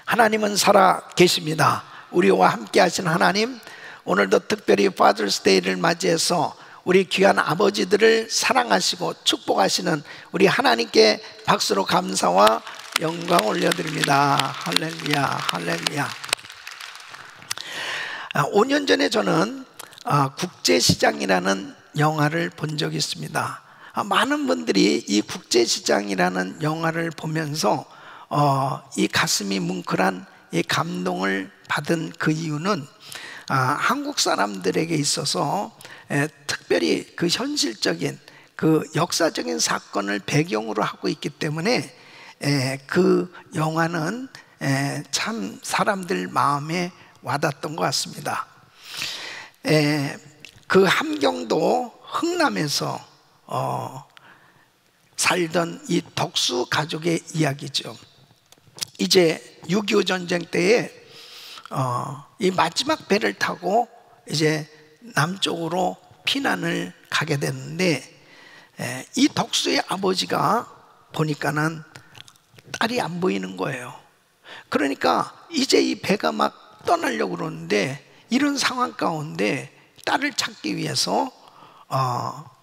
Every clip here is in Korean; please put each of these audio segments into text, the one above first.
하나님은 살아 계십니다. 우리와 함께 하신 하나님, 오늘도 특별히 Father's Day를 맞이해서 우리 귀한 아버지들을 사랑하시고 축복하시는 우리 하나님께 박수로 감사와 영광 올려드립니다. 할렐루야, 할렐루야. 5년 전에 저는 국제시장이라는 영화를 본 적이 있습니다. 많은 분들이 이 국제시장이라는 영화를 보면서 이 가슴이 뭉클한 이 감동을 받은 그 이유는 한국 사람들에게 있어서 특별히 그 현실적인 그 역사적인 사건을 배경으로 하고 있기 때문에 그 영화는 참 사람들 마음에 와닿았던 것 같습니다. 그 함경도 흥남에서 살던 이 덕수 가족의 이야기죠. 이제 6.25 전쟁 때에 이 마지막 배를 타고 이제 남쪽으로 피난을 가게 됐는데, 이 덕수의 아버지가 보니까는 딸이 안 보이는 거예요. 그러니까 이제 이 배가 막 떠나려고 그러는데, 이런 상황 가운데 딸을 찾기 위해서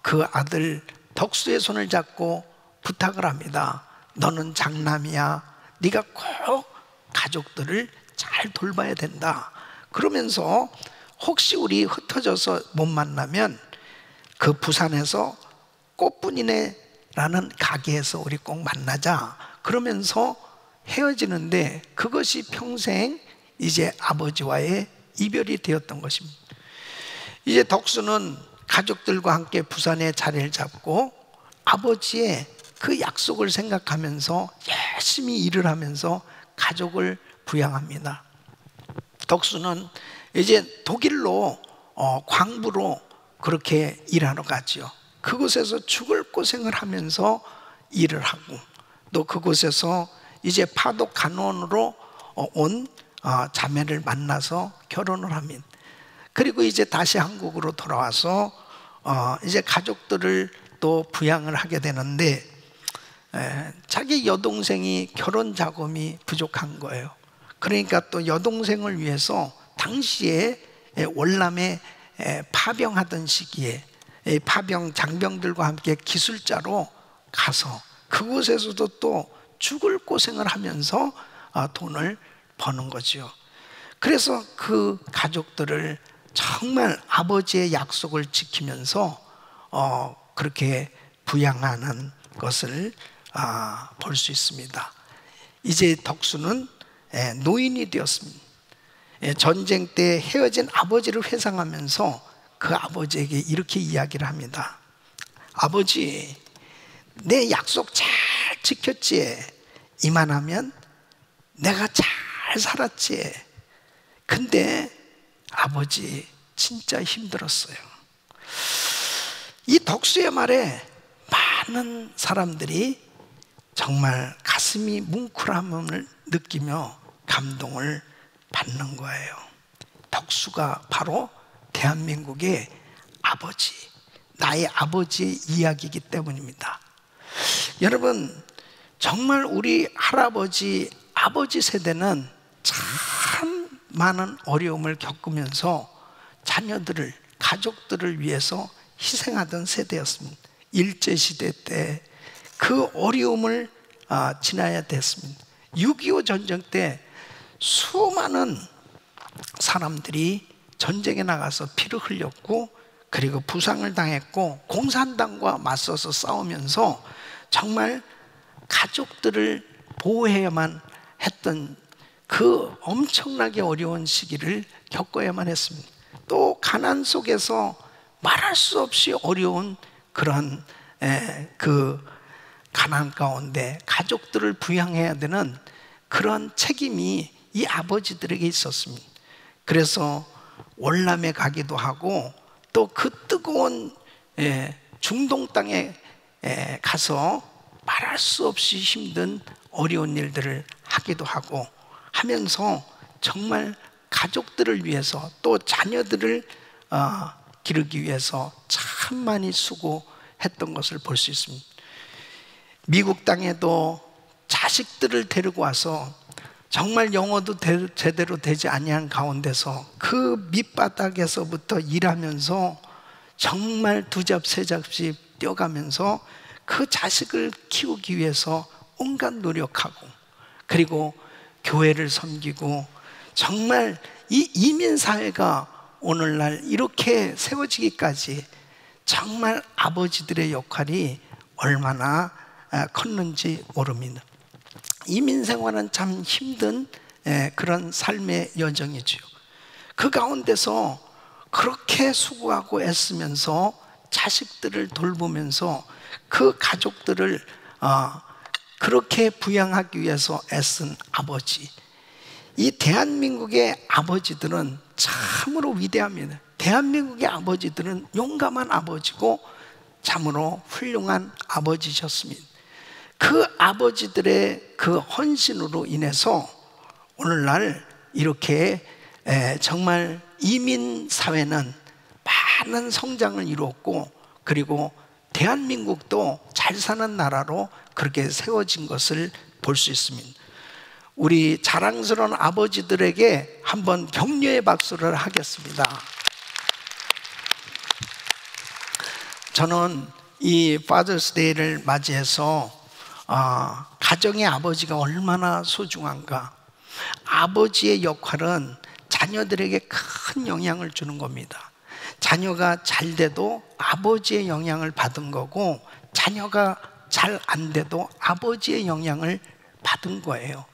그 아들 덕수의 손을 잡고 부탁을 합니다. 너는 장남이야. 네가 꼭 가족들을 잘 돌봐야 된다. 그러면서 혹시 우리 흩어져서 못 만나면 그 부산에서 꽃분이네라는 가게에서 우리 꼭 만나자. 그러면서 헤어지는데, 그것이 평생 이제 아버지와의 이별이 되었던 것입니다. 이제 덕수는 가족들과 함께 부산에 자리를 잡고 아버지의 그 약속을 생각하면서 열심히 일을 하면서 가족을 부양합니다. 덕수는 이제 독일로 광부로 그렇게 일하러 가죠. 그곳에서 죽을 고생을 하면서 일을 하고, 또 그곳에서 이제 파독 간원으로 온 자매를 만나서 결혼을 합니다. 그리고 이제 다시 한국으로 돌아와서 이제 가족들을 또 부양을 하게 되는데, 자기 여동생이 결혼 자금이 부족한 거예요. 그러니까 또 여동생을 위해서 당시에 월남에 파병하던 시기에 파병 장병들과 함께 기술자로 가서 그곳에서도 또 죽을 고생을 하면서 돈을 버는 거죠. 그래서 그 가족들을 정말 아버지의 약속을 지키면서 그렇게 부양하는 것을 볼 수 있습니다. 이제 덕수는 노인이 되었습니다. 전쟁 때 헤어진 아버지를 회상하면서 그 아버지에게 이렇게 이야기를 합니다. 아버지, 내 약속 잘 지켰지? 이만하면 내가 잘 살았지? 근데 아버지 진짜 힘들었어요. 이 덕수의 말에 많은 사람들이 정말 가슴이 뭉클함을 느끼며 감동을 받는 거예요. 덕수가 바로 대한민국의 아버지, 나의 아버지의 이야기이기 때문입니다. 여러분, 정말 우리 할아버지, 아버지 세대는 참 많은 어려움을 겪으면서 자녀들을, 가족들을 위해서 희생하던 세대였습니다. 일제시대 때 그 어려움을 지나야 됐습니다. 6.25 전쟁 때 수많은 사람들이 전쟁에 나가서 피를 흘렸고, 그리고 부상을 당했고, 공산당과 맞서서 싸우면서 정말 가족들을 보호해야만 했던 그 엄청나게 어려운 시기를 겪어야만 했습니다. 또 가난 속에서 말할 수 없이 어려운 그런 그 가난 가운데 가족들을 부양해야 되는 그런 책임이 이 아버지들에게 있었습니다. 그래서 월남에 가기도 하고, 또 그 뜨거운 중동 땅에 가서 말할 수 없이 힘든 어려운 일들을 하기도 하고 하면서 정말 가족들을 위해서, 또 자녀들을 기르기 위해서 참 많이 수고했던 것을 볼 수 있습니다. 미국 땅에도 자식들을 데리고 와서 정말 영어도 제대로 되지 아니한 가운데서 그 밑바닥에서부터 일하면서 정말 두 잡 세 잡씩 뛰어가면서 그 자식을 키우기 위해서 온갖 노력하고, 그리고 교회를 섬기고, 정말 이 이민사회가 오늘날 이렇게 세워지기까지 정말 아버지들의 역할이 얼마나 컸는지 모릅니다. 이민생활은 참 힘든 그런 삶의 여정이죠. 그 가운데서 그렇게 수고하고 애쓰면서 자식들을 돌보면서 그 가족들을 그렇게 부양하기 위해서 애쓴 아버지, 이 대한민국의 아버지들은 참으로 위대합니다. 대한민국의 아버지들은 용감한 아버지고 참으로 훌륭한 아버지셨습니다. 그 아버지들의 그 헌신으로 인해서 오늘날 이렇게 정말 이민 사회는 많은 성장을 이루었고, 그리고 대한민국도 잘 사는 나라로 그렇게 세워진 것을 볼 수 있습니다. 우리 자랑스러운 아버지들에게 한번 격려의 박수를 하겠습니다. 저는 이 Father's Day를 맞이해서 가정의 아버지가 얼마나 소중한가, 아버지의 역할은 자녀들에게 큰 영향을 주는 겁니다. 자녀가 잘 돼도 아버지의 영향을 받은 거고, 자녀가 잘 안 돼도 아버지의 영향을 받은 거예요.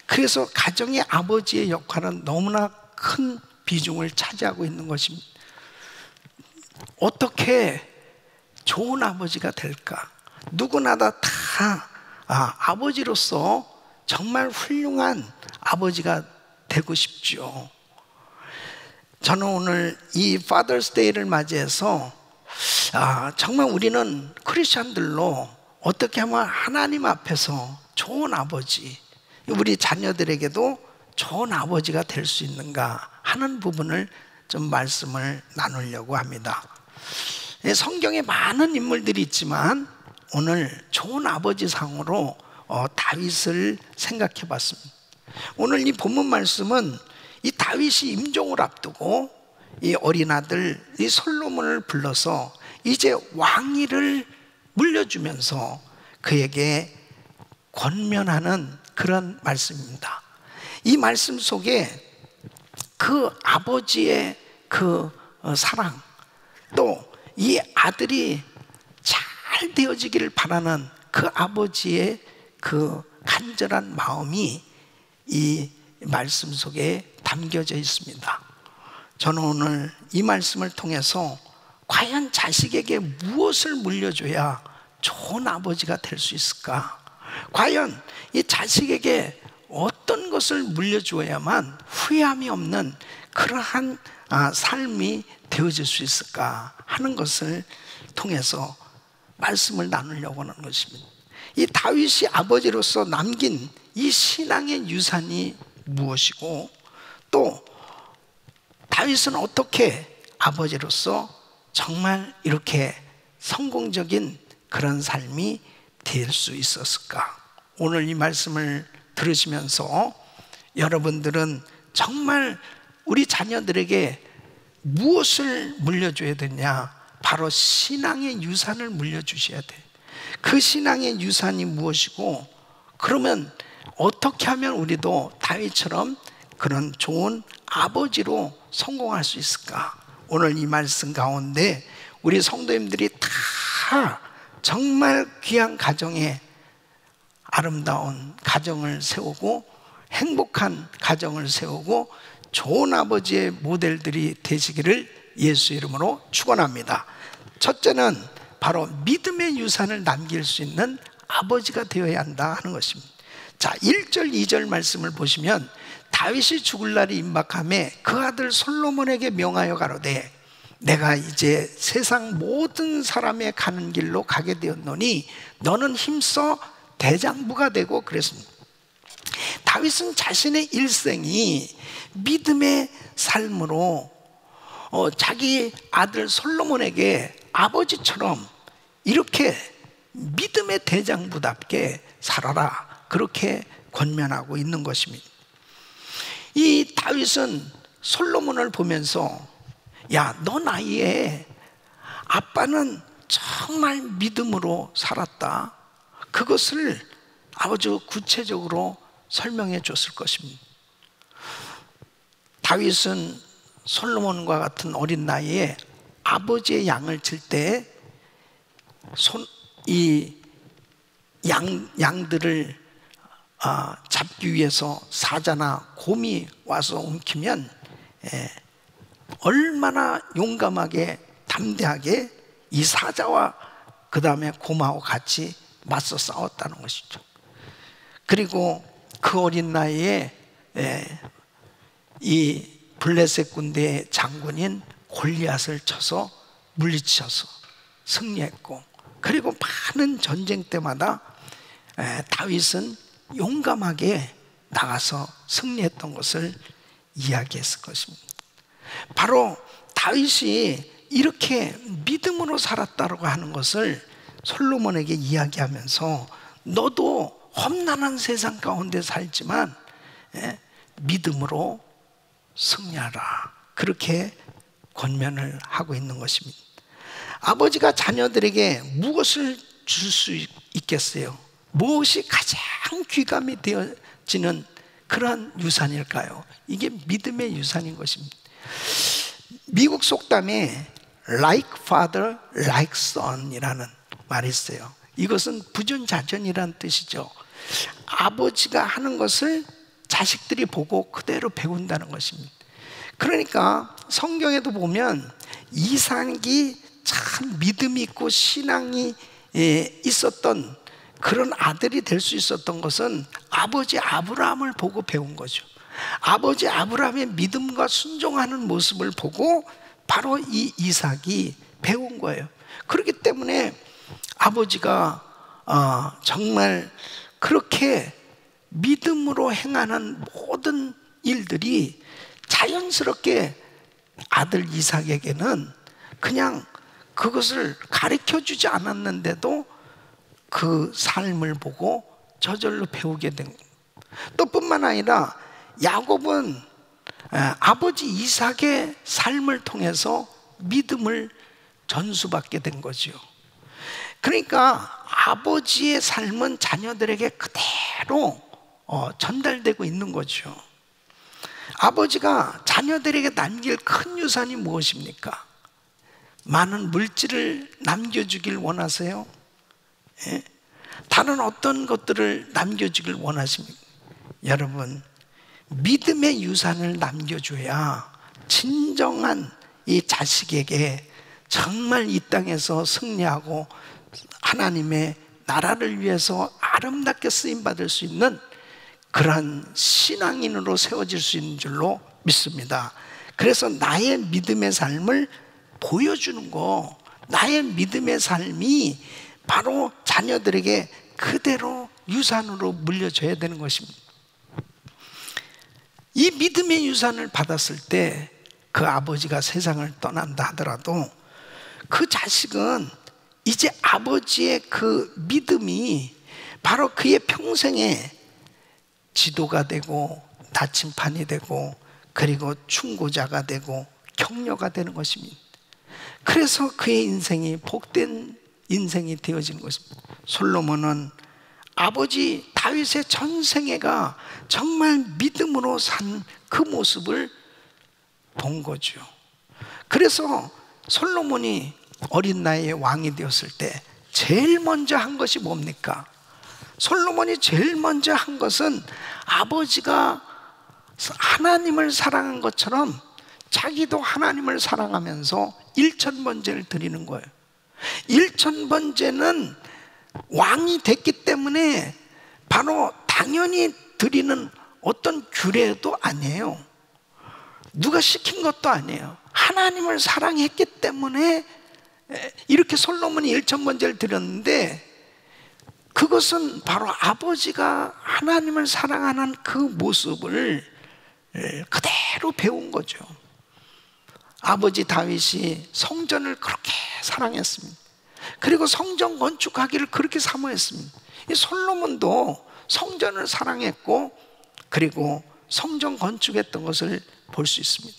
그래서 가정의 아버지의 역할은 너무나 큰 비중을 차지하고 있는 것입니다. 어떻게 좋은 아버지가 될까? 누구나 다 아버지로서 정말 훌륭한 아버지가 되고 싶죠. 저는 오늘 이 Father's Day를 맞이해서 정말 우리는 크리스천들로 어떻게 하면 하나님 앞에서 좋은 아버지, 우리 자녀들에게도 좋은 아버지가 될 수 있는가 하는 부분을 좀 말씀을 나누려고 합니다. 성경에 많은 인물들이 있지만 오늘 좋은 아버지 상으로 다윗을 생각해 봤습니다. 오늘 이 본문 말씀은 이 다윗이 임종을 앞두고 이 어린 아들 이 솔로몬을 불러서 이제 왕위를 물려주면서 그에게 권면하는 그런 말씀입니다. 이 말씀 속에 그 아버지의 그 사랑, 또 이 아들이 잘 되어지기를 바라는 그 아버지의 그 간절한 마음이 이 말씀 속에 담겨져 있습니다. 저는 오늘 이 말씀을 통해서 과연 자식에게 무엇을 물려줘야 좋은 아버지가 될 수 있을까? 과연 이 자식에게 어떤 것을 물려주어야만 후회함이 없는 그러한 삶이 되어질 수 있을까 하는 것을 통해서 말씀을 나누려고 하는 것입니다. 이 다윗이 아버지로서 남긴 이 신앙의 유산이 무엇이고, 또 다윗은 어떻게 아버지로서 정말 이렇게 성공적인 그런 삶이 될 수 있었을까? 오늘 이 말씀을 들으시면서 여러분들은 정말 우리 자녀들에게 무엇을 물려줘야 되냐? 바로 신앙의 유산을 물려주셔야 돼. 그 신앙의 유산이 무엇이고, 그러면 어떻게 하면 우리도 다윗처럼 그런 좋은 아버지로 성공할 수 있을까? 오늘 이 말씀 가운데 우리 성도님들이 다 정말 귀한 가정에 아름다운 가정을 세우고 행복한 가정을 세우고 좋은 아버지의 모델들이 되시기를 예수 이름으로 축원합니다. 첫째는 바로 믿음의 유산을 남길 수 있는 아버지가 되어야 한다 하는 것입니다. 자, 1절 2절 말씀을 보시면 다윗이 죽을 날이 임박함에 그 아들 솔로몬에게 명하여 가로되 내가 이제 세상 모든 사람의 가는 길로 가게 되었노니 너는 힘써 대장부가 되고 그랬습니다. 다윗은 자신의 일생이 믿음의 삶으로 자기 아들 솔로몬에게 아버지처럼 이렇게 믿음의 대장부답게 살아라, 그렇게 권면하고 있는 것입니다. 이 다윗은 솔로몬을 보면서 야, 너 나이에 아빠는 정말 믿음으로 살았다, 그것을 아주 구체적으로 설명해 줬을 것입니다. 다윗은 솔로몬과 같은 어린 나이에 아버지의 양을 칠 때 이 양들을 잡기 위해서 사자나 곰이 와서 움키면 얼마나 용감하게 담대하게 이 사자와 그 다음에 곰하고 같이 맞서 싸웠다는 것이죠. 그리고 그 어린 나이에 이 블레셋 군대의 장군인 골리앗을 쳐서 물리쳐서 승리했고, 그리고 많은 전쟁 때마다 다윗은 용감하게 나가서 승리했던 것을 이야기했을 것입니다. 바로 다윗이 이렇게 믿음으로 살았다고 하는 것을 솔로몬에게 이야기하면서 너도 험난한 세상 가운데 살지만 믿음으로 승리하라, 그렇게 권면을 하고 있는 것입니다. 아버지가 자녀들에게 무엇을 줄 수 있겠어요? 무엇이 가장 귀감이 되어지는 그러한 유산일까요? 이게 믿음의 유산인 것입니다. 미국 속담에 like father, like son 이라는 말이 있어요. 이것은 부존자전이라는 뜻이죠. 아버지가 하는 것을 자식들이 보고 그대로 배운다는 것입니다. 그러니까 성경에도 보면 이삭이 참 믿음이 있고 신앙이 있었던 그런 아들이 될 수 있었던 것은 아버지 아브라함을 보고 배운 거죠. 아버지 아브라함의 믿음과 순종하는 모습을 보고 바로 이 이삭이 배운 거예요. 그렇기 때문에 아버지가 정말 그렇게 믿음으로 행하는 모든 일들이 자연스럽게 아들 이삭에게는 그냥 그것을 가르쳐 주지 않았는데도 그 삶을 보고 저절로 배우게 된 겁니다. 또 뿐만 아니라 야곱은 아버지 이삭의 삶을 통해서 믿음을 전수받게 된 거죠. 그러니까 아버지의 삶은 자녀들에게 그대로 전달되고 있는 거죠. 아버지가 자녀들에게 남길 큰 유산이 무엇입니까? 많은 물질을 남겨주길 원하세요? 다른 어떤 것들을 남겨주길 원하십니까? 여러분, 믿음의 유산을 남겨줘야 진정한 이 자식에게 정말 이 땅에서 승리하고 하나님의 나라를 위해서 아름답게 쓰임받을 수 있는 그러한 신앙인으로 세워질 수 있는 줄로 믿습니다. 그래서 나의 믿음의 삶을 보여주는 거, 나의 믿음의 삶이 바로 자녀들에게 그대로 유산으로 물려줘야 되는 것입니다. 이 믿음의 유산을 받았을 때 그 아버지가 세상을 떠난다 하더라도 그 자식은 이제 아버지의 그 믿음이 바로 그의 평생에 지도가 되고 나침판이 되고 그리고 충고자가 되고 격려가 되는 것입니다. 그래서 그의 인생이 복된 인생이 되어지는 것입니다. 솔로몬은 아버지 다윗의 전생애가 정말 믿음으로 산 그 모습을 본 거죠. 그래서 솔로몬이 어린 나이에 왕이 되었을 때 제일 먼저 한 것이 뭡니까? 솔로몬이 제일 먼저 한 것은 아버지가 하나님을 사랑한 것처럼 자기도 하나님을 사랑하면서 일천번제를 드리는 거예요. 일천번제는 왕이 됐기 때문에 바로 당연히 드리는 어떤 규례도 아니에요. 누가 시킨 것도 아니에요. 하나님을 사랑했기 때문에 이렇게 솔로몬이 일천번제를 드렸는데, 그것은 바로 아버지가 하나님을 사랑하는 그 모습을 그대로 배운 거죠. 아버지 다윗이 성전을 그렇게 사랑했습니다. 그리고 성전 건축하기를 그렇게 사모했습니다. 이 솔로몬도 성전을 사랑했고 그리고 성전 건축했던 것을 볼 수 있습니다.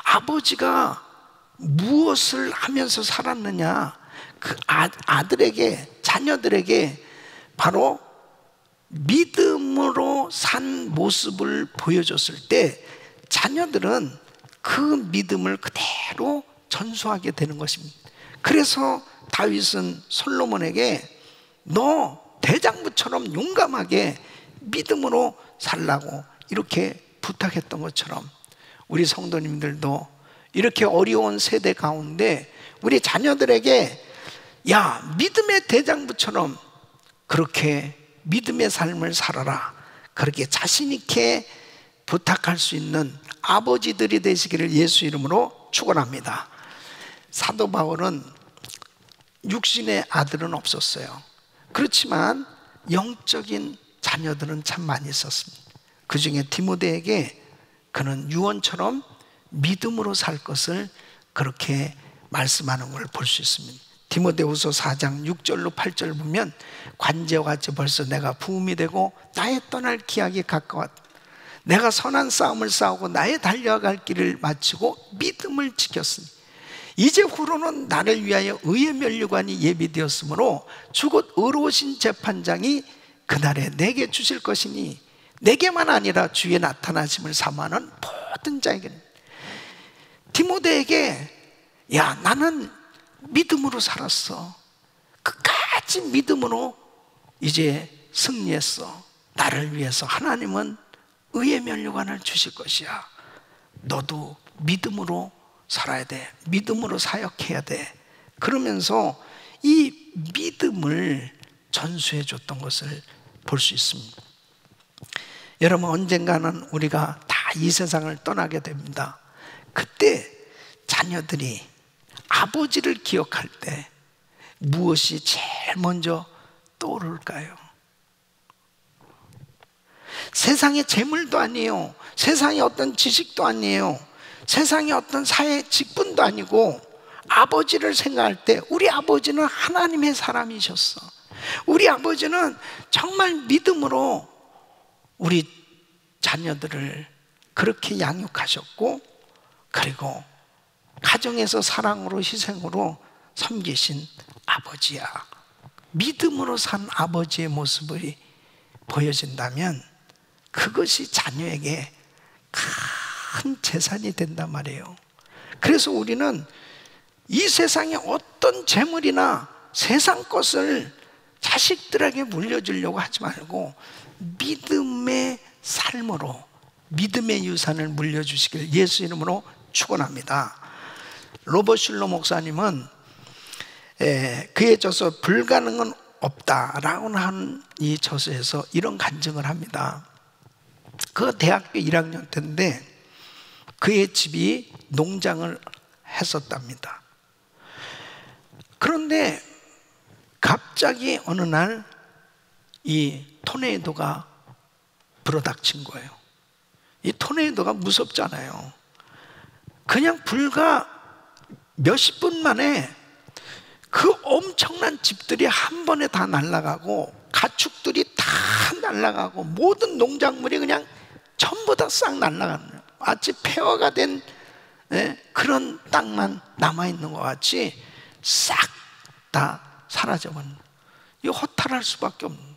아버지가 무엇을 하면서 살았느냐, 그 아들에게, 자녀들에게 바로 믿음으로 산 모습을 보여줬을 때 자녀들은 그 믿음을 그대로 전수하게 되는 것입니다. 그래서 다윗은 솔로몬에게 너 대장부처럼 용감하게 믿음으로 살라고 이렇게 부탁했던 것처럼 우리 성도님들도 이렇게 어려운 세대 가운데 우리 자녀들에게 야, 믿음의 대장부처럼 그렇게 믿음의 삶을 살아라, 그렇게 자신 있게 부탁할 수 있는 아버지들이 되시기를 예수 이름으로 축원합니다. 사도 바울은 육신의 아들은 없었어요. 그렇지만 영적인 자녀들은 참 많이 있었습니다. 그 중에 디모데에게 그는 유언처럼 믿음으로 살 것을 그렇게 말씀하는 걸 볼 수 있습니다. 디모데후서 4장 6절로 8절 보면 관제와 같이 벌써 내가 부음이 되고 나의 떠날 기약이 가까웠다. 내가 선한 싸움을 싸우고 나의 달려갈 길을 마치고 믿음을 지켰으니 이제 후로는 나를 위하여 의의 면류관이 예비되었으므로 주곧 의로우신 재판장이 그날에 내게 주실 것이니 내게만 아니라 주의 나타나심을 사모하는 모든 자에게. 디모데에게 야, 나는 믿음으로 살았어. 끝까지 믿음으로 이제 승리했어. 나를 위해서 하나님은 의의 면류관을 주실 것이야. 너도 믿음으로 살아야 돼. 믿음으로 사역해야 돼. 그러면서 이 믿음을 전수해 줬던 것을 볼 수 있습니다. 여러분, 언젠가는 우리가 다 이 세상을 떠나게 됩니다. 그때 자녀들이 아버지를 기억할 때 무엇이 제일 먼저 떠오를까요? 세상의 재물도 아니에요. 세상의 어떤 지식도 아니에요. 세상의 어떤 사회 직분도 아니고 아버지를 생각할 때 우리 아버지는 하나님의 사람이셨어. 우리 아버지는 정말 믿음으로 우리 자녀들을 그렇게 양육하셨고, 그리고 가정에서 사랑으로 희생으로 섬기신 아버지야. 믿음으로 산 아버지의 모습이 보여진다면 그것이 자녀에게 큰 재산이 된단 말이에요. 그래서 우리는 이 세상의 어떤 재물이나 세상 것을 자식들에게 물려주려고 하지 말고 믿음의 삶으로 믿음의 유산을 물려주시길 예수 이름으로 축원합니다. 로버트 슐러 목사님은 그의 저서 불가능은 없다라고 한 이 저서에서 이런 간증을 합니다. 그 대학교 1학년 때인데 그의 집이 농장을 했었답니다. 그런데 갑자기 어느 날 이 토네이도가 불어닥친 거예요. 이 토네이도가 무섭잖아요. 그냥 불과 몇십 분 만에 그 엄청난 집들이 한 번에 다 날아가고 가축들이 다 날아가고 모든 농작물이 그냥 전부 다 싹 날아가는 거예요. 마치 폐허가 된 그런 땅만 남아있는 것 같이 싹 다 사라져버린 거예요. 이 허탈할 수밖에 없는 거예요.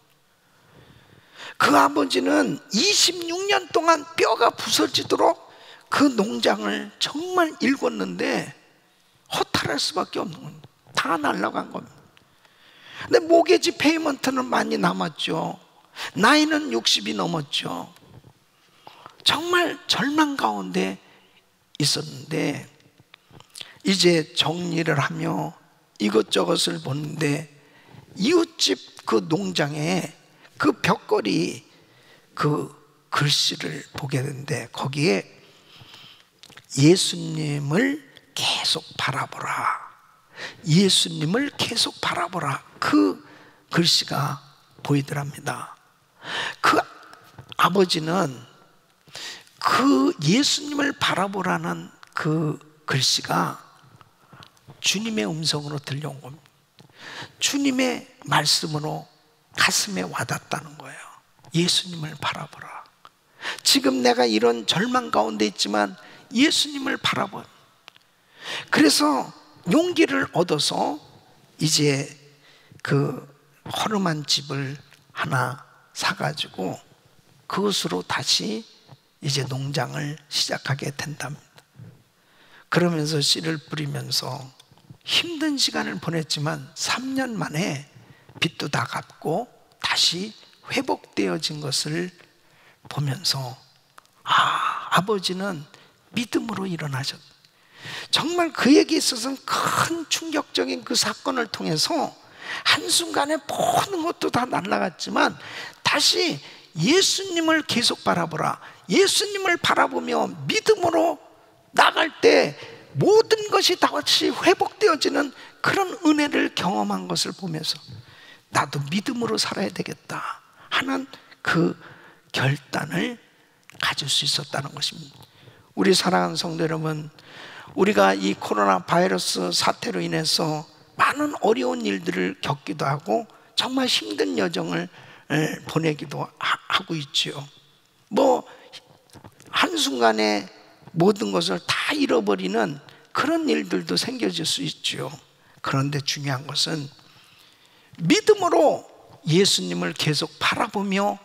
그 아버지는 26년 동안 뼈가 부서지도록 그 농장을 정말 일궜는데 허탈할 수밖에 없는 거예요. 다 날아간 겁니다. 근데 모게지 페이먼트는 많이 남았죠. 나이는 60이 넘었죠. 정말 절망 가운데 있었는데 이제 정리를 하며 이것저것을 보는데 이웃집 그 농장에 그 벽걸이 그 글씨를 보게 되는데 거기에 예수님을 계속 바라보라, 예수님을 계속 바라보라, 그 글씨가 보이더랍니다. 그 아버지는 그 예수님을 바라보라는 그 글씨가 주님의 음성으로 들려온 겁니다. 주님의 말씀으로 가슴에 와닿았다는 거예요. 예수님을 바라보라. 지금 내가 이런 절망 가운데 있지만 예수님을 바라봐. 그래서 용기를 얻어서 이제 그 허름한 집을 하나 사가지고 그것으로 다시 이제 농장을 시작하게 된답니다. 그러면서 씨를 뿌리면서 힘든 시간을 보냈지만 3년 만에 빚도 다 갚고 다시 회복되어진 것을 보면서 아버지는 믿음으로 일어나셨다. 정말 그에게 있어서는 큰 충격적인 그 사건을 통해서 한순간에 모든 것도 다 날아갔지만 다시 예수님을 계속 바라보라. 예수님을 바라보며 믿음으로 나갈 때 모든 것이 다시 회복되어지는 그런 은혜를 경험한 것을 보면서 나도 믿음으로 살아야 되겠다 하는 그 결단을 가질 수 있었다는 것입니다. 우리 사랑하는 성도 여러분, 우리가 이 코로나 바이러스 사태로 인해서 많은 어려운 일들을 겪기도 하고 정말 힘든 여정을 보내기도 하고 있지요. 뭐 한순간에 모든 것을 다 잃어버리는 그런 일들도 생겨질 수 있지요. 그런데 중요한 것은 믿음으로 예수님을 계속 바라보며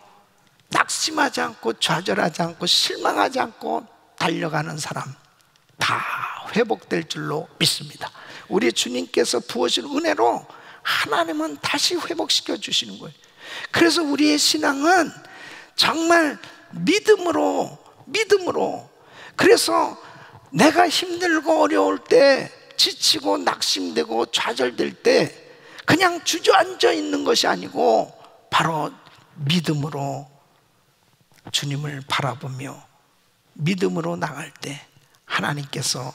낙심하지 않고 좌절하지 않고 실망하지 않고 달려가는 사람 다 회복될 줄로 믿습니다. 우리 주님께서 부어진 은혜로 하나님은 다시 회복시켜 주시는 거예요. 그래서 우리의 신앙은 정말 믿음으로 그래서 내가 힘들고 어려울 때 지치고 낙심되고 좌절될 때 그냥 주저앉아 있는 것이 아니고 바로 믿음으로 주님을 바라보며 믿음으로 나갈 때 하나님께서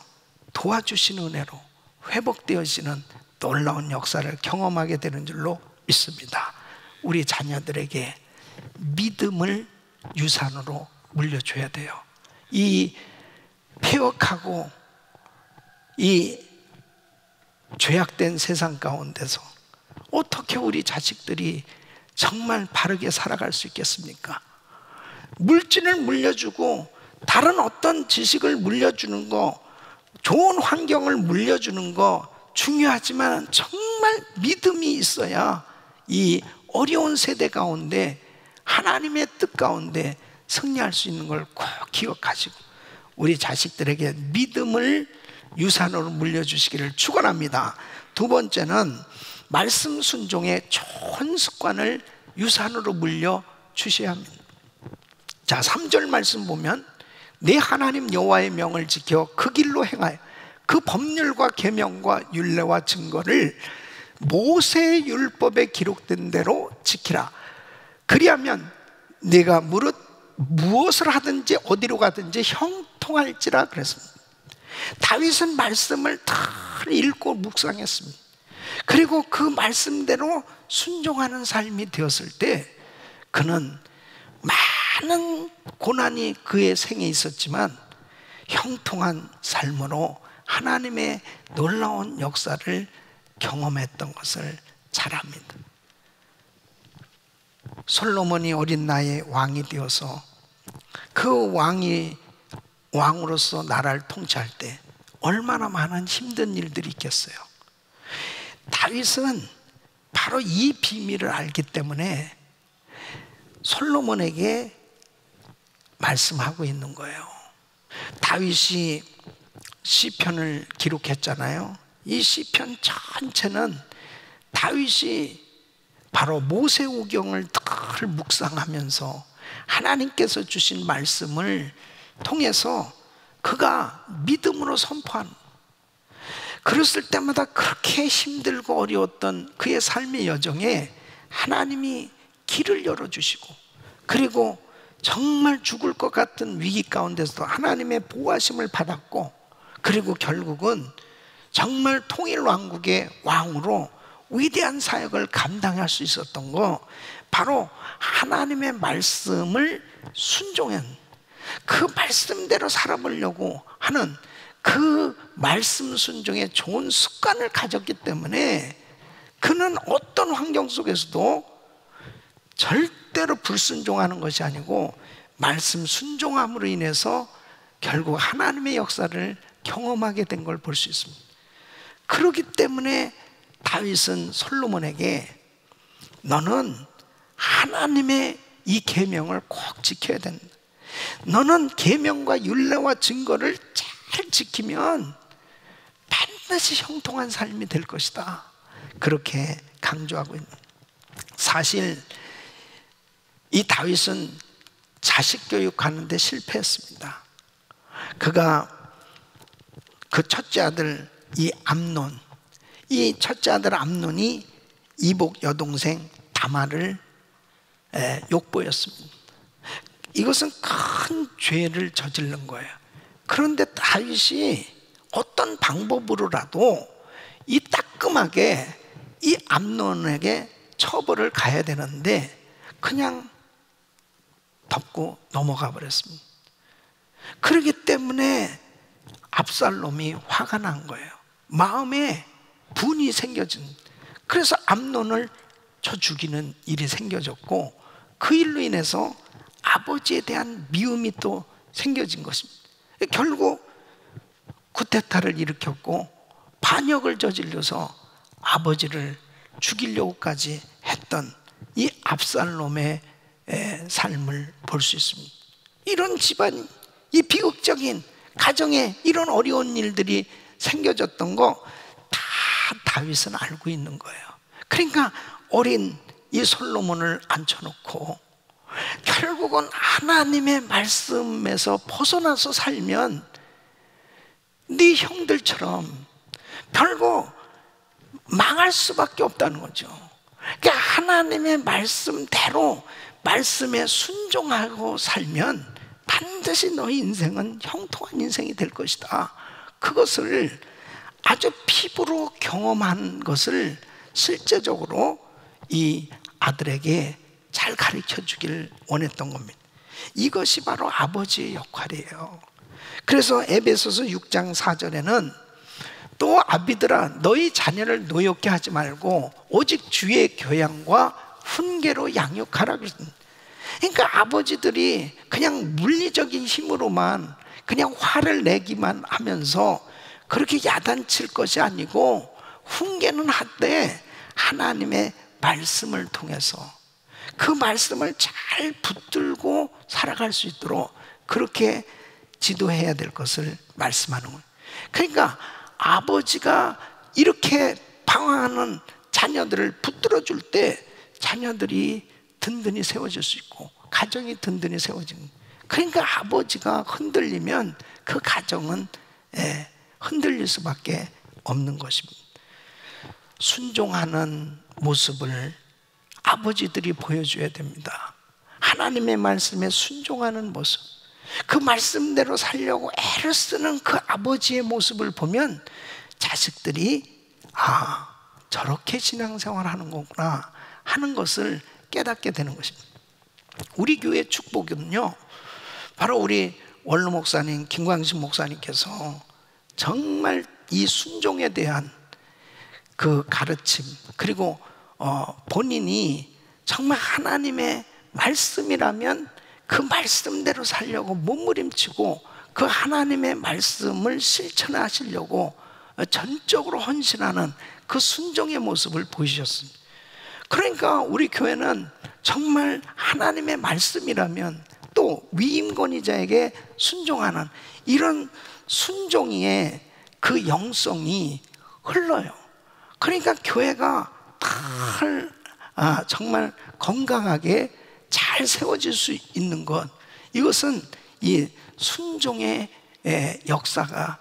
도와주시는 은혜로 회복되어지는 놀라운 역사를 경험하게 되는 줄로 믿습니다. 우리 자녀들에게 믿음을 유산으로 물려줘야 돼요. 이 폐역하고 이 죄악된 세상 가운데서 어떻게 우리 자식들이 정말 바르게 살아갈 수 있겠습니까? 물질을 물려주고 다른 어떤 지식을 물려주는 거, 좋은 환경을 물려주는 거 중요하지만 정말 믿음이 있어야 이 어려운 세대 가운데 하나님의 뜻 가운데 승리할 수 있는 걸 꼭 기억하시고 우리 자식들에게 믿음을 유산으로 물려주시기를 축원합니다. 두 번째는 말씀 순종의 좋은 습관을 유산으로 물려주셔야 합니다. 자, 3절 말씀 보면 내 하나님 여호와의 명을 지켜 그 길로 행하여 그 법률과 계명과 율례와 증거를 모세의 율법에 기록된 대로 지키라. 그리하면 네가 무엇을 하든지 어디로 가든지 형통할지라 그랬습니다. 다윗은 말씀을 다 읽고 묵상했습니다. 그리고 그 말씀대로 순종하는 삶이 되었을 때 그는 많은 고난이 그의 생에 있었지만 형통한 삶으로 하나님의 놀라운 역사를 경험했던 것을 잘 압니다. 솔로몬이 어린 나이에 왕이 되어서 그 왕으로서 나라를 통치할 때 얼마나 많은 힘든 일들이 있겠어요. 다윗은 바로 이 비밀을 알기 때문에 솔로몬에게 말씀하고 있는 거예요. 다윗이 시편을 기록했잖아요. 이 시편 전체는 다윗이 바로 모세오경을 늘 묵상하면서 하나님께서 주신 말씀을 통해서 그가 믿음으로 선포한, 그랬을 때마다 그렇게 힘들고 어려웠던 그의 삶의 여정에 하나님이 길을 열어주시고, 그리고 정말 죽을 것 같은 위기 가운데서도 하나님의 보호하심을 받았고, 그리고 결국은 정말 통일왕국의 왕으로 위대한 사역을 감당할 수 있었던 거, 바로 하나님의 말씀을 순종한, 그 말씀대로 살아보려고 하는 그 말씀 순종의 좋은 습관을 가졌기 때문에 그는 어떤 환경 속에서도 절대로 불순종하는 것이 아니고 말씀 순종함으로 인해서 결국 하나님의 역사를 경험하게 된 걸 볼 수 있습니다. 그렇기 때문에 다윗은 솔로몬에게 너는 하나님의 이 계명을 꼭 지켜야 된다. 너는 계명과 율례와 증거를 잘 지키면 반드시 형통한 삶이 될 것이다. 그렇게 강조하고 있는. 사실 이 다윗은 자식 교육하는데 실패했습니다. 그가 그 첫째 아들 이 암논, 이 첫째 아들 암논이 이복 여동생 다말을 욕보였습니다. 이것은 큰 죄를 저지른 거예요. 그런데 다윗이 어떤 방법으로라도 이 따끔하게 이 암논에게 처벌을 가야 되는데 그냥 덮고 넘어가 버렸습니다. 그렇기 때문에 압살롬이 화가 난 거예요. 마음에 분이 생겨진. 그래서 암논을 쳐 죽이는 일이 생겨졌고, 그 일로 인해서 아버지에 대한 미움이 또 생겨진 것입니다. 결국 쿠데타를 일으켰고 반역을 저질러서 아버지를 죽이려고까지 했던 이 압살롬의 삶을 볼 수 있습니다. 이런 집안, 이 비극적인 가정에 이런 어려운 일들이 생겨졌던 거 다 다윗은 알고 있는 거예요. 그러니까 어린 이 솔로몬을 앉혀놓고 결국은 하나님의 말씀에서 벗어나서 살면 네 형들처럼 결국 망할 수밖에 없다는 거죠. 그러니까 하나님의 말씀대로 말씀에 순종하고 살면 반드시 너의 인생은 형통한 인생이 될 것이다. 그것을 아주 피부로 경험한 것을 실제적으로 이 아들에게 잘 가르쳐 주길 원했던 겁니다. 이것이 바로 아버지의 역할이에요. 그래서 에베소서 6장 4절에는 또 아비들아 너희 자녀를 노엽게 하지 말고 오직 주의 교양과 훈계로 양육하라 그랬습니다. 그러니까 아버지들이 그냥 물리적인 힘으로만 그냥 화를 내기만 하면서 그렇게 야단칠 것이 아니고 훈계는 하되 하나님의 말씀을 통해서 그 말씀을 잘 붙들고 살아갈 수 있도록 그렇게 지도해야 될 것을 말씀하는 거예요. 그러니까 아버지가 이렇게 방황하는 자녀들을 붙들어 줄 때 자녀들이 든든히 세워질 수 있고 가정이 든든히 세워지는 거예요. 그러니까 아버지가 흔들리면 그 가정은 흔들릴 수밖에 없는 것입니다. 순종하는 모습을 아버지들이 보여줘야 됩니다. 하나님의 말씀에 순종하는 모습, 그 말씀대로 살려고 애를 쓰는 그 아버지의 모습을 보면 자식들이 저렇게 신앙생활 하는 거구나 하는 것을 깨닫게 되는 것입니다. 우리 교회 축복은요, 바로 우리 원로 목사님 김광식 목사님께서 정말 이 순종에 대한 그 가르침, 그리고 본인이 정말 하나님의 말씀이라면 그 말씀대로 살려고 몸부림치고 그 하나님의 말씀을 실천하시려고 전적으로 헌신하는 그 순종의 모습을 보이셨습니다. 그러니까 우리 교회는 정말 하나님의 말씀이라면 또 위임권위자에게 순종하는 이런 순종의 그 영성이 흘러요. 그러니까 교회가 정말 건강하게 잘 세워질 수 있는 것, 이것은 이 순종의 역사가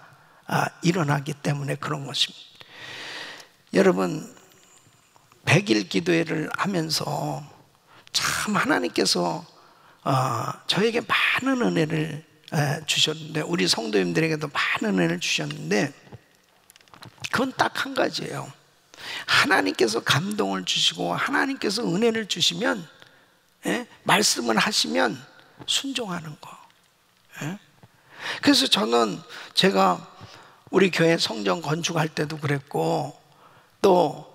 일어나기 때문에 그런 것입니다. 여러분, 100일 기도회를 하면서 참 하나님께서 저에게 많은 은혜를 주셨는데, 우리 성도님들에게도 많은 은혜를 주셨는데, 그건 딱 한 가지예요. 하나님께서 감동을 주시고 하나님께서 은혜를 주시면, 말씀을 하시면 순종하는 거. 그래서 저는 제가 우리 교회 성전 건축할 때도 그랬고, 또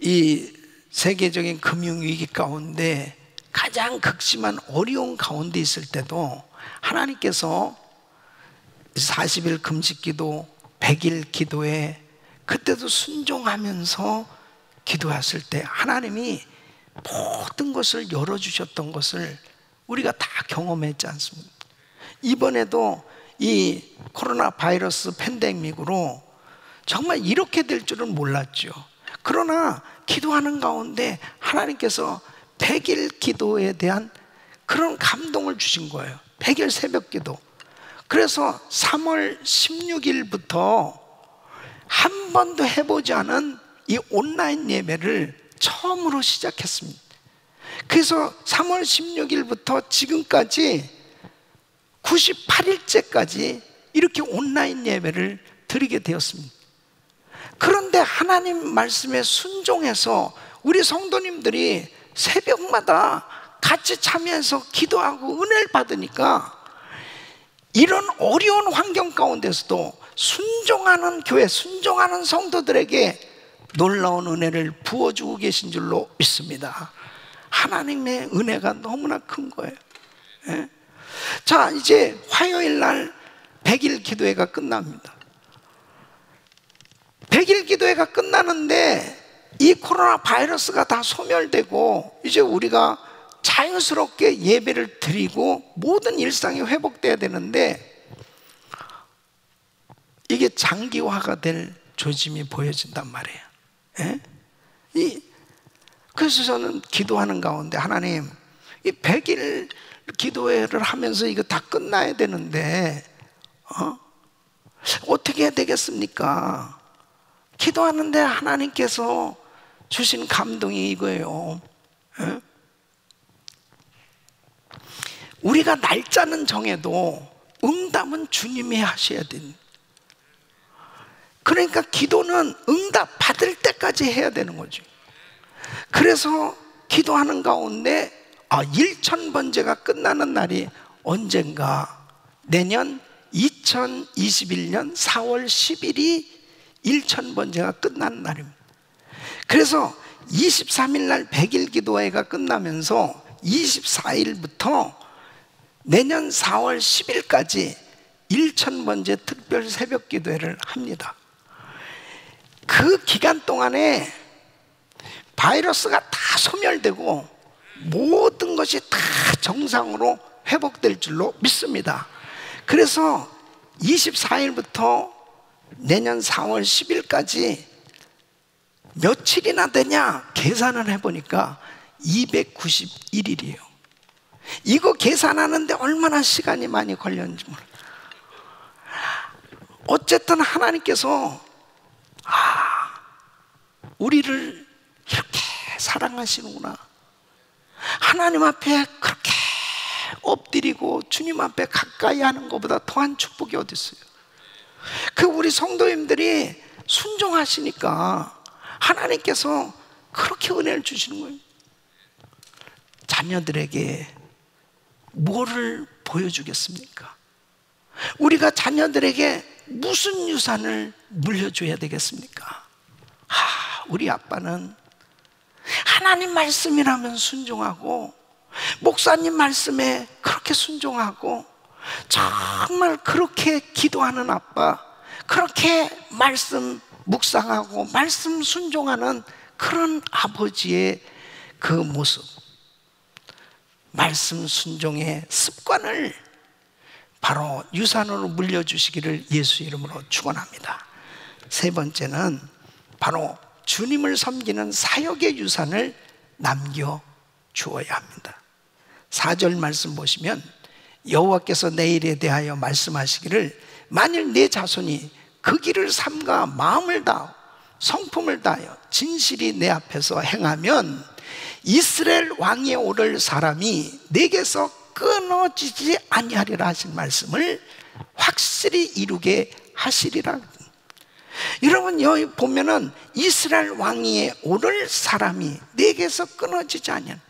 이 세계적인 금융위기 가운데 가장 극심한 어려운 가운데 있을 때도 하나님께서 40일 금식기도 100일 기도에 그때도 순종하면서 기도했을 때 하나님이 모든 것을 열어주셨던 것을 우리가 다 경험했지 않습니까? 이번에도 이 코로나 바이러스 팬데믹으로 정말 이렇게 될 줄은 몰랐죠. 그러나 기도하는 가운데 하나님께서 100일 기도에 대한 그런 감동을 주신 거예요. 100일 새벽 기도. 그래서 3월 16일부터 한 번도 해보지 않은 이 온라인 예배를 처음으로 시작했습니다. 그래서 3월 16일부터 지금까지 98일째까지 이렇게 온라인 예배를 드리게 되었습니다. 그런데 하나님 말씀에 순종해서 우리 성도님들이 새벽마다 같이 참여해서 기도하고 은혜를 받으니까 이런 어려운 환경 가운데서도 순종하는 교회, 순종하는 성도들에게 놀라운 은혜를 부어주고 계신 줄로 믿습니다. 하나님의 은혜가 너무나 큰 거예요. 예? 자, 이제 화요일 날 100일 기도회가 끝납니다. 100일 기도회가 끝나는데 이 코로나 바이러스가 다 소멸되고 이제 우리가 자연스럽게 예배를 드리고 모든 일상이 회복돼야 되는데 이게 장기화가 될 조짐이 보여진단 말이에요. 예? 그래서 저는 기도하는 가운데 하나님, 이 100일 기도회를 하면서 이거 다 끝나야 되는데 어떻게 해야 되겠습니까? 기도하는데 하나님께서 주신 감동이 이거예요. 예? 우리가 날짜는 정해도 응답은 주님이 하셔야 됩니다. 그러니까 기도는 응답 받을 때까지 해야 되는 거죠. 그래서 기도하는 가운데 1000번제가 끝나는 날이 언젠가 내년 2021년 4월 10일이 1000번제가 끝나는 날입니다. 그래서 23일 날 100일 기도회가 끝나면서 24일부터 내년 4월 10일까지 1000번제 특별 새벽 기도회를 합니다. 그 기간 동안에 바이러스가 다 소멸되고 모든 것이 다 정상으로 회복될 줄로 믿습니다. 그래서 24일부터 내년 4월 10일까지 며칠이나 되냐 계산을 해보니까 291일이에요. 이거 계산하는데 얼마나 시간이 많이 걸렸는지 몰라요. 어쨌든 하나님께서 우리를 이렇게 사랑하시는구나. 하나님 앞에 그렇게 엎드리고 주님 앞에 가까이 하는 것보다 더한 축복이 어디 있어요? 그 우리 성도님들이 순종하시니까 하나님께서 그렇게 은혜를 주시는 거예요. 자녀들에게 뭐를 보여주겠습니까? 우리가 자녀들에게 무슨 유산을 물려줘야 되겠습니까? 우리 아빠는 하나님 말씀이라면 순종하고 목사님 말씀에 그렇게 순종하고 정말 그렇게 기도하는 아빠, 그렇게 말씀 묵상하고 말씀 순종하는 그런 아버지의 그 모습, 말씀 순종의 습관을 바로 유산으로 물려주시기를 예수 이름으로 축원합니다. 세 번째는 바로 주님을 섬기는 사역의 유산을 남겨주어야 합니다. 4절 말씀 보시면 여호와께서 내 일에 대하여 말씀하시기를 만일 내 자손이 그 길을 삼가 마음을 다하고 성품을 다하여 진실이 내 앞에서 행하면 이스라엘 왕위에 오를 사람이 내게서 끊어지지 아니하리라 하신 말씀을 확실히 이루게 하시리라. 여러분 여기 보면은 이스라엘 왕위에 오를 사람이 내게서 끊어지지 아니하는,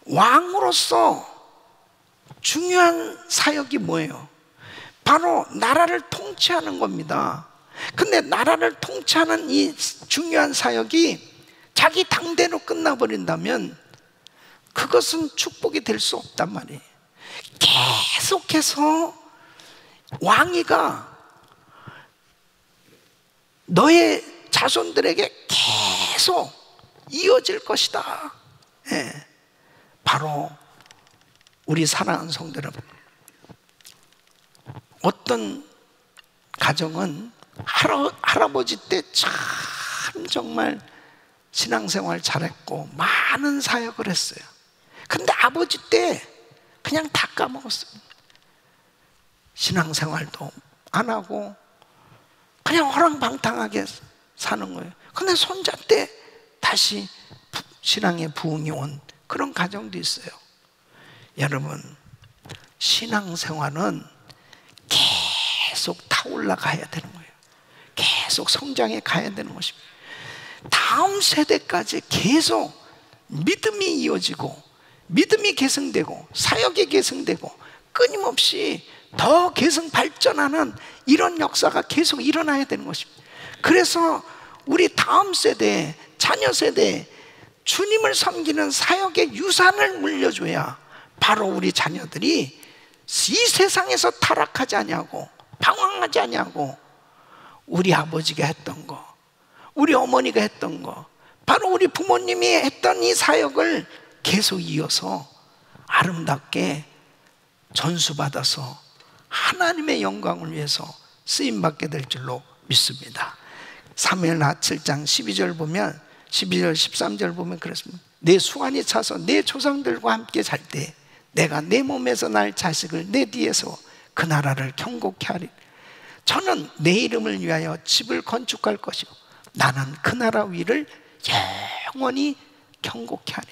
왕으로서 중요한 사역이 뭐예요? 바로 나라를 통치하는 겁니다. 근데 나라를 통치하는 이 중요한 사역이 자기 당대로 끝나버린다면 그것은 축복이 될 수 없단 말이에요. 계속해서 왕위가 너의 자손들에게 계속 이어질 것이다. 예. 바로 우리 사랑하는 성도 여러분, 어떤 가정은 할아버지 때 참 정말 신앙생활 잘했고 많은 사역을 했어요. 근데 아버지 때 그냥 다 까먹었어요. 신앙생활도 안 하고 그냥 허랑방탕하게 사는 거예요. 근데 손자 때 다시 신앙의 부흥이 온 그런 가정도 있어요. 여러분, 신앙생활은 계속 타올라 가야 되는 거예요. 계속 성장해 가야 되는 것입니다. 다음 세대까지 계속 믿음이 이어지고 믿음이 계승되고 사역이 계승되고 끊임없이 더 계승 발전하는 이런 역사가 계속 일어나야 되는 것입니다. 그래서 우리 다음 세대, 자녀 세대 주님을 섬기는 사역의 유산을 물려줘야 바로 우리 자녀들이 이 세상에서 타락하지 아니하고 방황하지 아니하고 우리 아버지가 했던 거, 우리 어머니가 했던 거, 바로 우리 부모님이 했던 이 사역을 계속 이어서 아름답게 전수받아서 하나님의 영광을 위해서 쓰임받게 될 줄로 믿습니다. 사무엘하 7장 12절 보면 12절 13절 보면 그렇습니다. 내 수완이 차서 내 조상들과 함께 잘 때 내가 내 몸에서 날 자식을 내 뒤에서 그 나라를 경고케 하리. 저는 내 이름을 위하여 집을 건축할 것이요 나는 그 나라 위를 영원히 경고케 하리.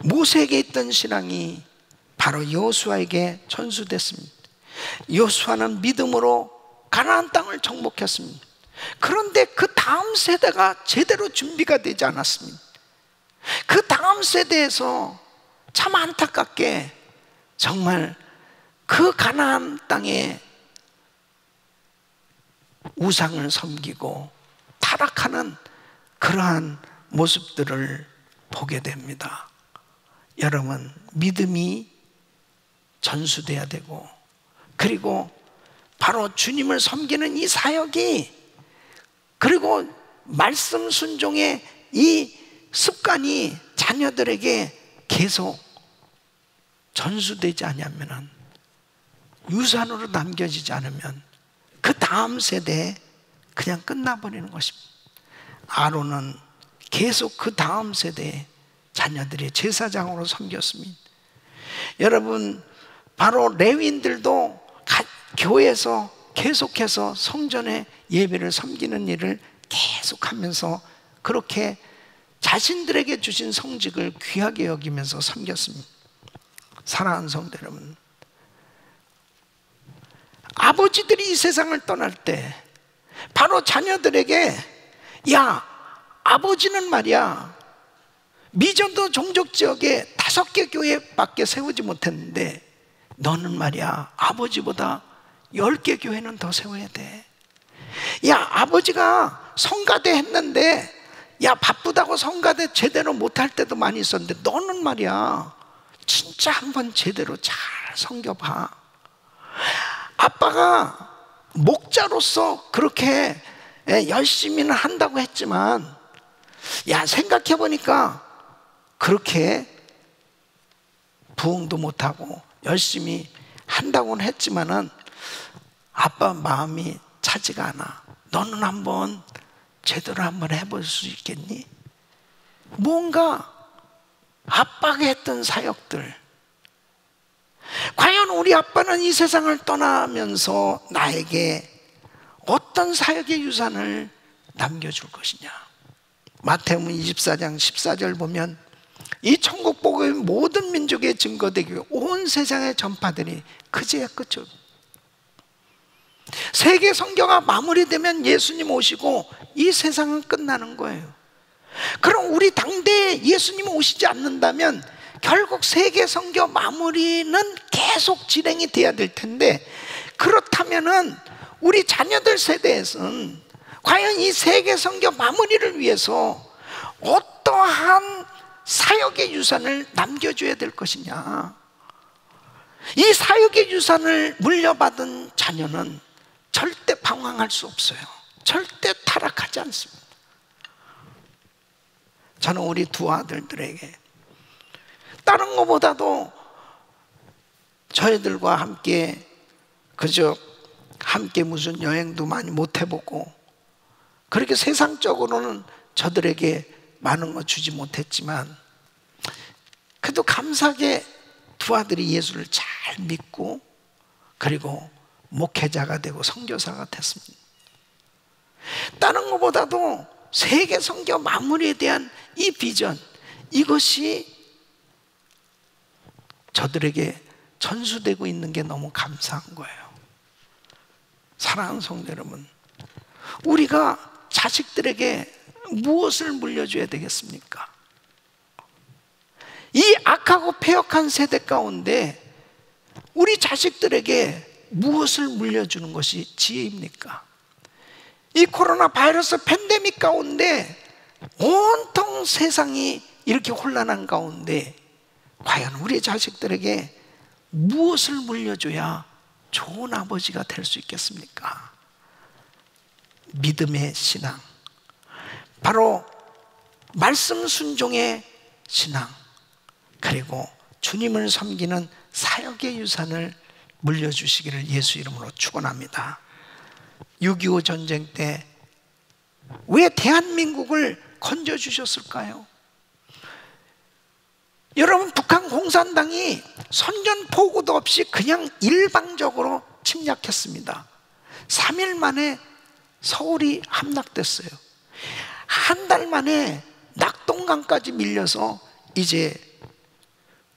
모세에게 있던 신앙이 바로 여호수아에게 전수됐습니다. 여호수아는 믿음으로 가나안 땅을 정복했습니다. 그런데 그 다음 세대가 제대로 준비가 되지 않았습니다. 그 다음 세대에서 참 안타깝게 정말 그 가나안 땅에 우상을 섬기고 타락하는 그러한 모습들을 보게 됩니다. 여러분, 믿음이 전수돼야 되고, 그리고 바로 주님을 섬기는 이 사역이, 그리고 말씀 순종의 이 습관이 자녀들에게 계속 전수되지 않으면, 유산으로 남겨지지 않으면 그 다음 세대에 그냥 끝나버리는 것입니다. 아론은 계속 그 다음 세대에 자녀들이 제사장으로 섬겼습니다. 여러분, 바로 레위인들도 교회에서 계속해서 성전의 예배를 섬기는 일을 계속하면서 그렇게 자신들에게 주신 성직을 귀하게 여기면서 섬겼습니다. 사랑하는 성도 여러분, 아버지들이 이 세상을 떠날 때 바로 자녀들에게, 야, 아버지는 말이야 미전도 종족 지역에 5개 교회밖에 세우지 못했는데 너는 말이야 아버지보다 10개 교회는 더 세워야 돼. 야, 아버지가 성가대 했는데, 야, 바쁘다고 성가대 제대로 못할 때도 많이 있었는데 너는 말이야 진짜 한번 제대로 잘 섬겨봐. 아빠가 목자로서 그렇게 열심히는 한다고 했지만, 야, 생각해보니까 그렇게 부흥도 못하고 열심히 한다고는 했지만은 아빠 마음이 차지가 않아. 너는 한번 제대로 한번 해볼 수 있겠니? 뭔가 아빠가 했던 사역들, 과연 우리 아빠는 이 세상을 떠나면서 나에게 어떤 사역의 유산을 남겨줄 것이냐. 마태복음 24장 14절 보면 이 천국 복음이 모든 민족에 증거되기 위해 온 세상에 전파되니 그제야 끝이요. 세계 선교가 마무리되면 예수님 오시고 이 세상은 끝나는 거예요. 그럼 우리 당대에 예수님 오시지 않는다면 결국 세계 선교 마무리는 계속 진행이 돼야 될 텐데, 그렇다면은 우리 자녀들 세대에서는 과연 이 세계 선교 마무리를 위해서 어떠한 사역의 유산을 남겨줘야 될 것이냐? 이 사역의 유산을 물려받은 자녀는 절대 방황할 수 없어요. 절대 타락하지 않습니다. 저는 우리 두 아들들에게 다른 것보다도 저희들과 함께 그저 함께 무슨 여행도 많이 못 해보고 그렇게 세상적으로는 저들에게 많은 거 주지 못했지만 그래도 감사하게 두 아들이 예수를 잘 믿고 그리고 목회자가 되고 선교사가 됐습니다. 다른 것보다도 세계 선교 마무리에 대한 이 비전, 이것이 저들에게 전수되고 있는 게 너무 감사한 거예요. 사랑하는 성도 여러분, 우리가 자식들에게 무엇을 물려줘야 되겠습니까? 이 악하고 패역한 세대 가운데 우리 자식들에게 무엇을 물려주는 것이 지혜입니까? 이 코로나 바이러스 팬데믹 가운데 온통 세상이 이렇게 혼란한 가운데 과연 우리 자식들에게 무엇을 물려줘야 좋은 아버지가 될 수 있겠습니까? 믿음의 신앙, 바로 말씀 순종의 신앙, 그리고 주님을 섬기는 사역의 유산을 물려주시기를 예수 이름으로 축원합니다. 6.25 전쟁 때 왜 대한민국을 건져주셨을까요? 여러분, 북한 공산당이 선전포고도 없이 그냥 일방적으로 침략했습니다. 3일 만에 서울이 함락됐어요. 한 달 만에 낙동강까지 밀려서 이제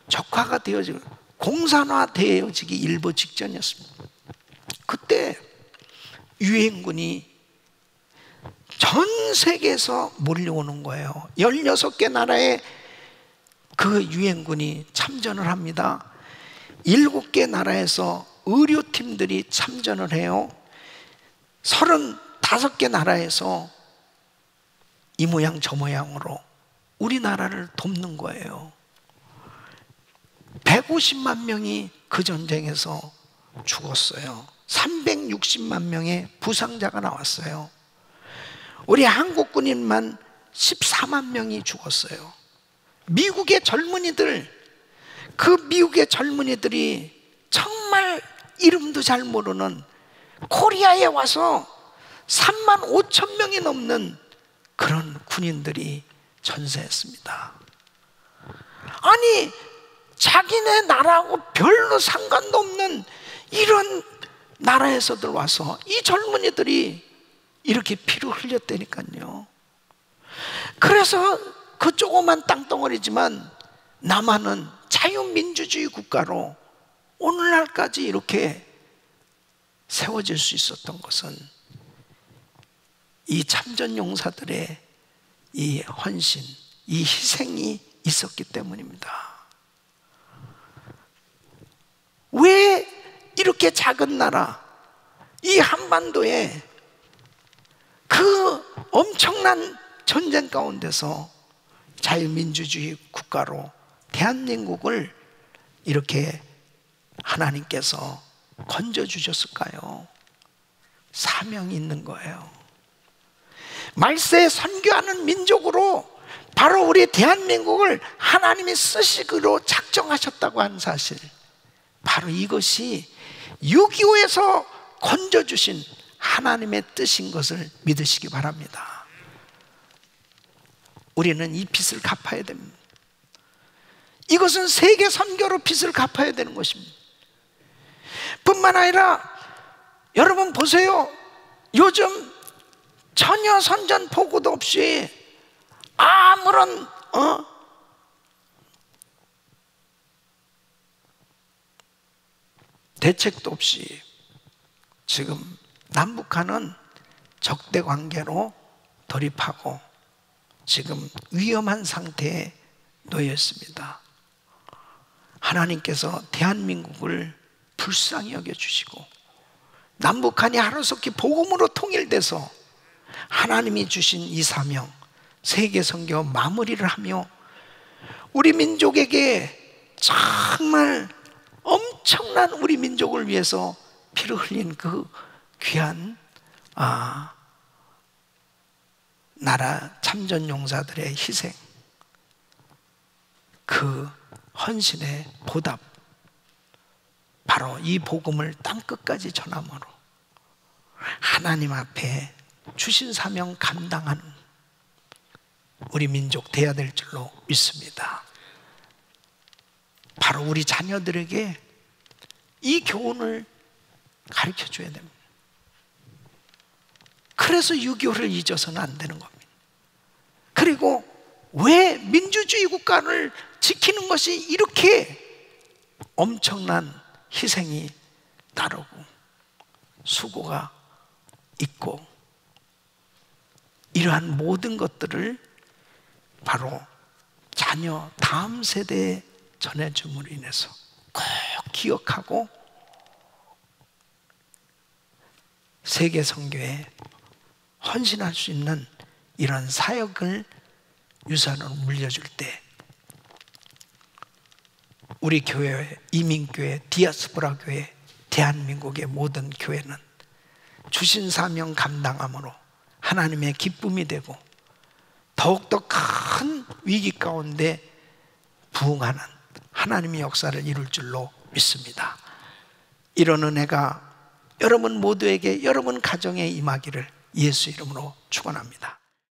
적화가 되어지고 공산화되어지기 일보 직전이었습니다. 그때 유엔군이 전 세계에서 몰려오는 거예요. 16개 나라의 그 유엔군이 참전을 합니다. 7개 나라에서 의료팀들이 참전을 해요. 35개 나라에서 이 모양 저 모양으로 우리나라를 돕는 거예요. 150만 명이 그 전쟁에서 죽었어요. 360만 명의 부상자가 나왔어요. 우리 한국 군인만 14만 명이 죽었어요. 미국의 젊은이들, 그 미국의 젊은이들이 정말 이름도 잘 모르는 코리아에 와서 3만 5천 명이 넘는 그런 군인들이 전사했습니다. 아니, 자기네 나라하고 별로 상관도 없는 이런 나라에서들 와서 이 젊은이들이 이렇게 피를 흘렸다니까요. 그래서 그 조그만 땅덩어리지만 남한은 자유민주주의 국가로 오늘날까지 이렇게 세워질 수 있었던 것은 이 참전용사들의 이 헌신, 이 희생이 있었기 때문입니다. 왜 이렇게 작은 나라, 이 한반도에 그 엄청난 전쟁 가운데서 자유민주주의 국가로 대한민국을 이렇게 하나님께서 건져주셨을까요? 사명이 있는 거예요. 말세에 선교하는 민족으로 바로 우리 대한민국을 하나님이 쓰시기로 작정하셨다고 하는 사실, 바로 이것이 6.25에서 건져주신 하나님의 뜻인 것을 믿으시기 바랍니다. 우리는 이 빚을 갚아야 됩니다. 이것은 세계 선교로 빚을 갚아야 되는 것입니다. 뿐만 아니라 여러분 보세요. 요즘 전혀 선전포고도 없이 아무런 대책도 없이 지금 남북한은 적대 관계로 돌입하고 지금 위험한 상태에 놓여 있습니다. 하나님께서 대한민국을 불쌍히 여겨주시고 남북한이 하루속히 복음으로 통일돼서 하나님이 주신 이 사명 세계 선교 마무리를 하며 우리 민족에게 정말 엄청난 우리 민족을 위해서 피를 흘린 그 귀한 나라 참전용사들의 희생, 그 헌신의 보답, 바로 이 복음을 땅끝까지 전함으로 하나님 앞에 주신 사명 감당하는 우리 민족 돼야 될 줄로 믿습니다. 바로 우리 자녀들에게 이 교훈을 가르쳐 줘야 됩니다. 그래서 6.25를 잊어서는 안 되는 겁니다. 그리고 왜 민주주의 국가를 지키는 것이 이렇게 엄청난 희생이 따르고 수고가 있고, 이러한 모든 것들을 바로 자녀 다음 세대에 전해줌으로 인해서 꼭 기억하고 세계 선교에 헌신할 수 있는 이런 사역을 유산으로 물려줄 때 우리 교회, 이민교회, 디아스포라 교회, 대한민국의 모든 교회는 주신 사명 감당함으로 하나님의 기쁨이 되고 더욱더 큰 위기 가운데 부응하는 하나님의 역사를 이룰 줄로 믿습니다. 이런 은혜가 여러분 모두에게, 여러분 가정에 임하기를 예수 이름으로 축원합니다.